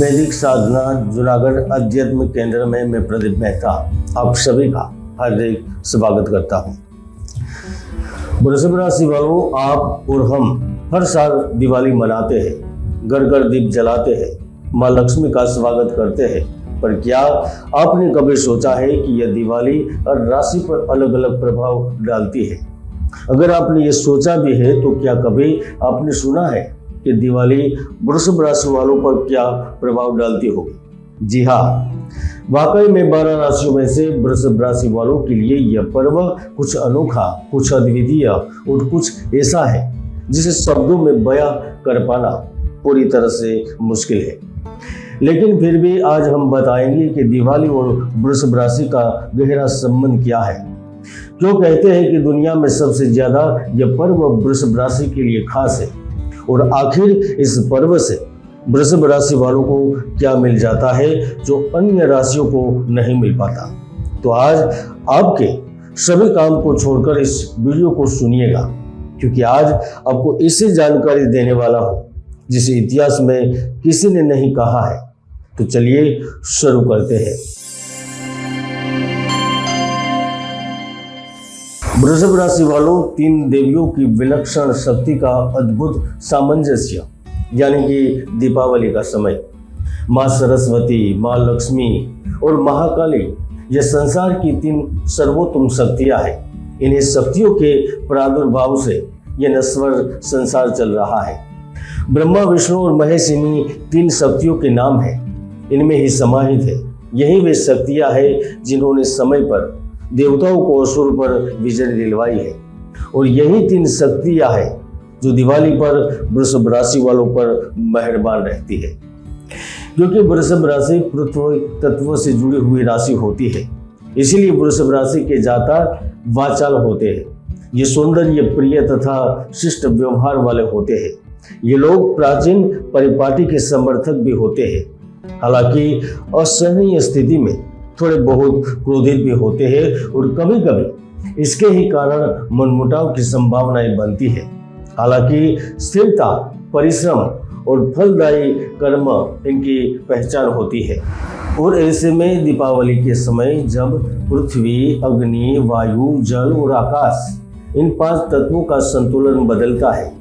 वैदिक साधना जूनागढ़ अध्यात्म केंद्र में मैं प्रदीप मेहता आप सभी का हार्दिक स्वागत करता हूँ। वृषभ राशि वालों, आप और हम हर साल दिवाली मनाते हैं, घर घर दीप जलाते हैं, माँ लक्ष्मी का स्वागत करते हैं। पर क्या आपने कभी सोचा है कि यह दिवाली हर राशि पर अलग अलग प्रभाव डालती है? अगर आपने ये सोचा भी है तो क्या कभी आपने सुना है कि दिवाली वृषभ राशि वालों पर क्या प्रभाव डालती होगी? जी हाँ, वाकई में 12 राशियों में से वृषभ राशि वालों के लिए यह पर्व कुछ अनोखा, कुछ अद्वितीय और कुछ ऐसा है जिसे शब्दों में बयां कर पाना पूरी तरह से मुश्किल है। लेकिन फिर भी आज हम बताएंगे कि दिवाली और वृषभ राशि का गहरा संबंध क्या है, क्यों कहते हैं कि दुनिया में सबसे ज्यादा यह पर्व वृषभ राशि के लिए खास है, और आखिर इस पर्व से वृषभ राशि वालों को क्या मिल जाता है जो अन्य राशियों को नहीं मिल पाता। तो आज आपके सभी काम को छोड़कर इस वीडियो को सुनिएगा, क्योंकि आज आपको ऐसी जानकारी देने वाला हूं जिसे इतिहास में किसी ने नहीं कहा है। तो चलिए शुरू करते हैं। वृषभ राशि वालों, 3 देवियों की विलक्षण शक्ति का अद्भुत सामंजस्य, यानी कि दीपावली का समय, माँ सरस्वती, माँ लक्ष्मी और महाकाली, यह संसार की 3 सर्वोत्तम शक्तियां हैं। इन्हीं शक्तियों के प्रादुर्भाव से यह नश्वर संसार चल रहा है। ब्रह्मा, विष्णु और महेश इन्हीं 3 शक्तियों के नाम हैं, इनमें ही समाहित है। यही वे शक्तियां हैं जिन्होंने समय पर देवताओं को असुर पर विजय दिलवाई है, और यही 3 शक्तियां हैं जो दिवाली पर वृषभ राशि वालों पर मेहरबान रहती है। क्योंकि वृषभ राशि पृथ्वी तत्व से जुड़ी हुई राशि होती है, इसीलिए वृषभ राशि के जातक वाचाल होते हैं। ये सौंदर्य प्रिय तथा शिष्ट व्यवहार वाले होते हैं। ये लोग प्राचीन परिपाटी के समर्थक भी होते हैं, हालांकि असहनीय स्थिति में थोड़े बहुत क्रोधित भी होते हैं, और कभी कभी इसके ही कारण मनमुटाव की संभावनाएं बनती है। हालांकि स्थिरता, परिश्रम और फलदायी कर्म इनकी पहचान होती है। और ऐसे में दीपावली के समय जब पृथ्वी, अग्नि, वायु, जल और आकाश, इन 5 तत्वों का संतुलन बदलता है,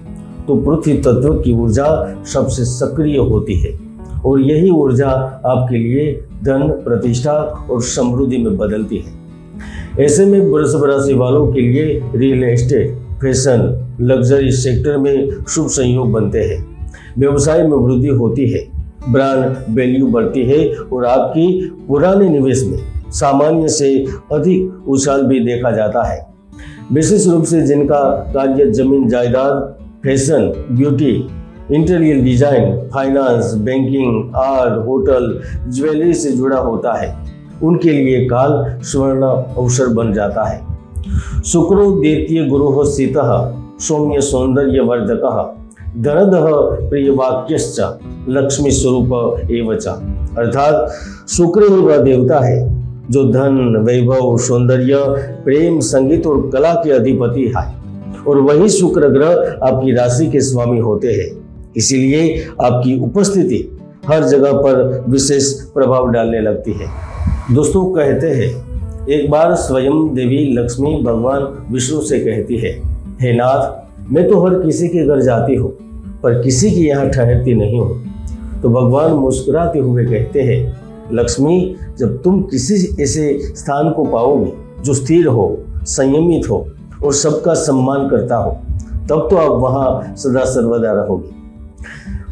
तो पृथ्वी तत्व की ऊर्जा सबसे सक्रिय होती है, और यही ऊर्जा आपके लिए धन, प्रतिष्ठा और समृद्धि में बदलती है। ऐसे में वृषभ राशि वालों के लिए real estate, fashion, luxury sector में शुभ संयोग बनते हैं। व्यवसाय में वृद्धि होती है, ब्रांड वैल्यू बढ़ती है, और आपकी पुराने निवेश में सामान्य से अधिक उछाल भी देखा जाता है। विशेष रूप से जिनका कार्य जमीन जायदाद, fashion, beauty, interior design, finance, banking, art, hotel, jewellery से जुड़ा होता है, उनके लिए काल स्वर्ण अवसर बन जाता है। शुक्रो द्वितीय गुरुः सितः सौम्य सौंदर्य वर्धकः धनदः प्रिय वाक्यश्च लक्ष्मी स्वरूप एवच। अर्थात शुक्र ही वह देवता है जो धन, वैभव, सौंदर्य, प्रेम, संगीत और कला के अधिपति है, और वही शुक्र ग्रह आपकी राशि के स्वामी होते हैं। इसीलिए आपकी उपस्थिति हर जगह पर विशेष प्रभाव डालने लगती है। दोस्तों, कहते हैं एक बार स्वयं देवी लक्ष्मी भगवान विष्णु से कहती है, हे नाथ, मैं तो हर किसी के घर जाती हूँ, पर किसी की यहाँ ठहरती नहीं हूँ। तो भगवान मुस्कुराते हुए कहते हैं, लक्ष्मी, जब तुम किसी ऐसे स्थान को पाओगे जो स्थिर हो, संयमित हो और सबका सम्मान करता हो, तब तो आप वहाँ सदा सर्वदा रहोगे।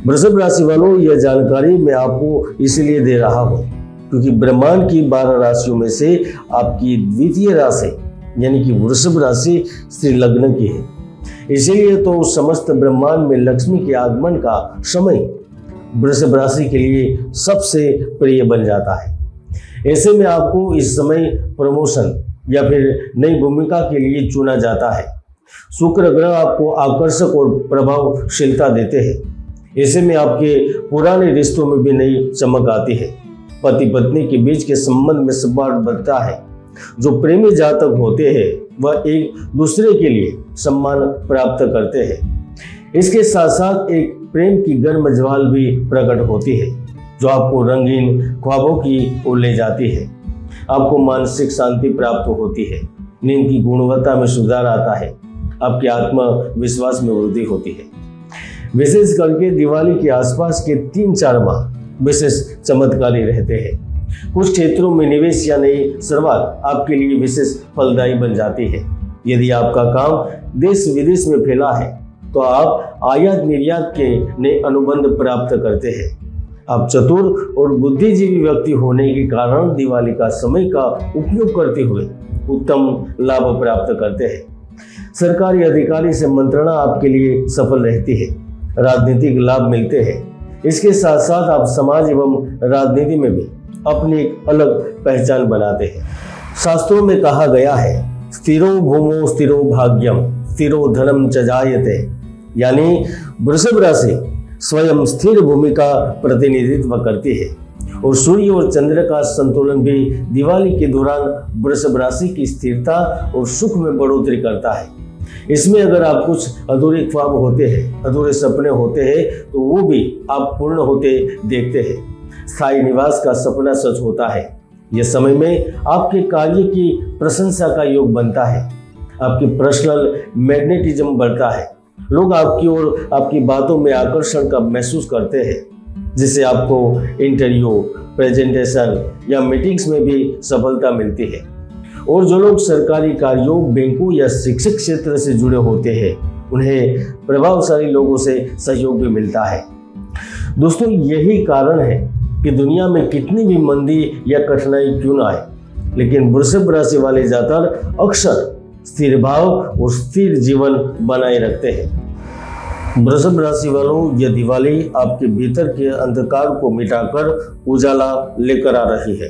वृषभ राशि वालों, यह जानकारी मैं आपको इसलिए दे रहा हूँ क्योंकि ब्रह्मांड की 12 राशियों में से आपकी द्वितीय राशि यानी कि वृषभ राशि स्त्री लग्न की है। इसीलिए तो समस्त ब्रह्मांड में लक्ष्मी के आगमन का समय वृषभ राशि के लिए सबसे प्रिय बन जाता है। ऐसे में आपको इस समय प्रमोशन या फिर नई भूमिका के लिए चुना जाता है। शुक्र ग्रह आपको आकर्षक और प्रभावशीलता देते हैं। ऐसे में आपके पुराने रिश्तों में भी नई चमक आती है। पति पत्नी के बीच के संबंध में सद्भाव बढ़ता है। जो प्रेमी जातक होते हैं वह एक दूसरे के लिए सम्मान प्राप्त करते हैं। इसके साथ साथ एक प्रेम की गर्म ज्वाल भी प्रकट होती है। जो आपको रंगीन ख्वाबों की ओर ले जाती है। आपको मानसिक शांति प्राप्त होती है, नींद की गुणवत्ता में सुधार आता है, आपके आत्मविश्वास में वृद्धि होती है। विशेष करके दिवाली के आसपास के 3-4 माह विशेष चमत्कारी रहते हैं। कुछ क्षेत्रों में निवेश या नई शुरुआत आपके लिए विशेष फलदायी बन जाती है। यदि आपका काम देश विदेश में फैला है तो आप आयात निर्यात के नए अनुबंध प्राप्त करते हैं। आप चतुर और बुद्धिजीवी व्यक्ति होने के कारण दिवाली का समय का उपयोग करते हुए उत्तम लाभ प्राप्त करते हैं। सरकारी अधिकारी से मंत्रणा आपके लिए सफल रहती है, राजनीतिक लाभ मिलते हैं। इसके साथ साथ आप समाज एवं राजनीति में भी अपनी एक अलग पहचान बनाते हैं। शास्त्रों में कहा गया है, स्थिरो भूमो स्थिरो भाग्यम स्थिरो धनम च जायते, यानी वृषभ राशि स्वयं स्थिर भूमि का प्रतिनिधित्व करती है और सूर्य और चंद्र का संतुलन भी दिवाली के दौरान वृषभ राशि की स्थिरता और सुख में बढ़ोतरी करता है। इसमें अगर आप कुछ अधूरे ख्वाब होते हैं, अधूरे सपने होते हैं, तो वो भी आप पूर्ण होते देखते हैं। स्थायी निवास का सपना सच होता है। यह समय में आपके कार्य की प्रशंसा का योग बनता है, आपकी पर्सनल मैग्नेटिज्म बढ़ता है। लोग आपकी और आपकी बातों में आकर्षण का महसूस करते हैं, जिससे आपको इंटरव्यू, प्रेजेंटेशन या मीटिंग्स में भी सफलता मिलती है। और जो लोग सरकारी कार्यों, बैंकों या शिक्षक क्षेत्र से जुड़े होते हैं, उन्हें प्रभावशाली लोगों से सहयोग भी मिलता है। दोस्तों, यही कारण है कि दुनिया में कितनी भी मंदी या कठिनाई क्यों ना आए, लेकिन वृषभ राशि वाले जातक अक्सर स्थिर भाव और स्थिर जीवन बनाए रखते हैं। वृषभ राशि वालों, यह दिवाली आपके भीतर के अंधकार को मिटाकर उजाला लेकर आ रही है,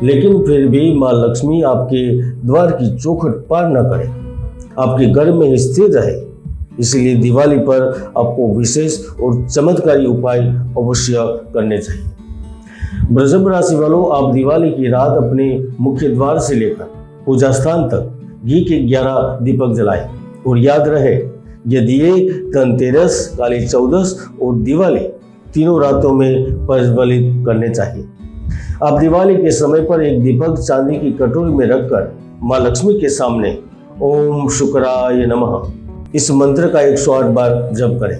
लेकिन फिर भी माँ लक्ष्मी आपके द्वार की चौखट पार न करे, आपके घर में ही स्थिर रहे। इसलिए दिवाली पर आपको विशेष और चमत्कारी उपाय अवश्य करने चाहिए। वृषभ राशि वालों, आप दिवाली की रात अपने मुख्य द्वार से लेकर पूजा स्थान तक घी के 11 दीपक जलाएं और याद रहे, ये दिए धनतेरस, काली चौदस और दिवाली तीनों रातों में प्रज्वलित करने चाहिए। आप दिवाली के समय पर एक दीपक चांदी की कटोरी में रखकर माँ लक्ष्मी के सामने ओम शुक्राय नमः इस मंत्र का 108 बार जप करें।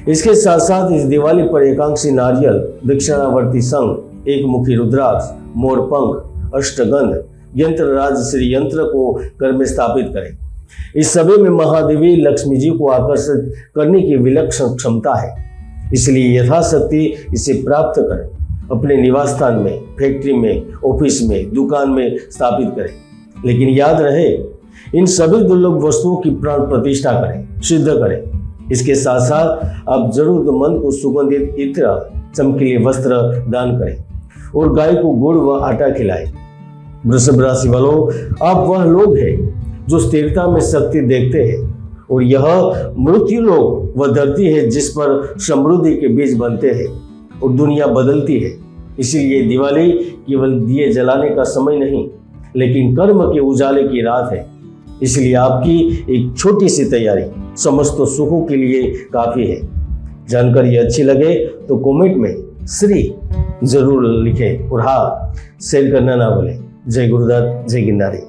इसके साथ साथ इस दिवाली पर एकांशी नारियल, दक्षिणावर्ती संघ, एक मुखी रुद्राक्ष, मोरपंख, अष्टगंध, यंत्र राज श्री यंत्र को घर में स्थापित करें। इस सभी में महादेवी लक्ष्मी जी को आकर्षित करने की विलक्षण क्षमता है, इसलिए यथाशक्ति इसे प्राप्त करें। अपने निवास स्थान में, फैक्ट्री में, ऑफिस में, दुकान में स्थापित करें। लेकिन याद रहे, इन सभी दुर्लभ वस्तुओं की प्राण प्रतिष्ठा करें, सिद्ध करें। इसके साथ साथ आप जरूरतमंद को सुगंधित इत्र, चमकीले वस्त्र दान करें और गाय को गुड़ व आटा खिलाएं। वृषभ राशि वालों, आप वह लोग हैं जो स्थिरता में शक्ति देखते हैं और यह मृत्यु लोक वह धरती है जिस पर समृद्धि के बीज बनते हैं और दुनिया बदलती है। इसीलिए दिवाली केवल दिए जलाने का समय नहीं, लेकिन कर्म के उजाले की रात है। इसलिए आपकी एक छोटी सी तैयारी समस्त सुखों के लिए काफी है। जानकारी अच्छी लगे तो कमेंट में श्री जरूर लिखें और हाँ, शेयर करना ना भूलें। जय गुरुदत्त, जय गिरनारी।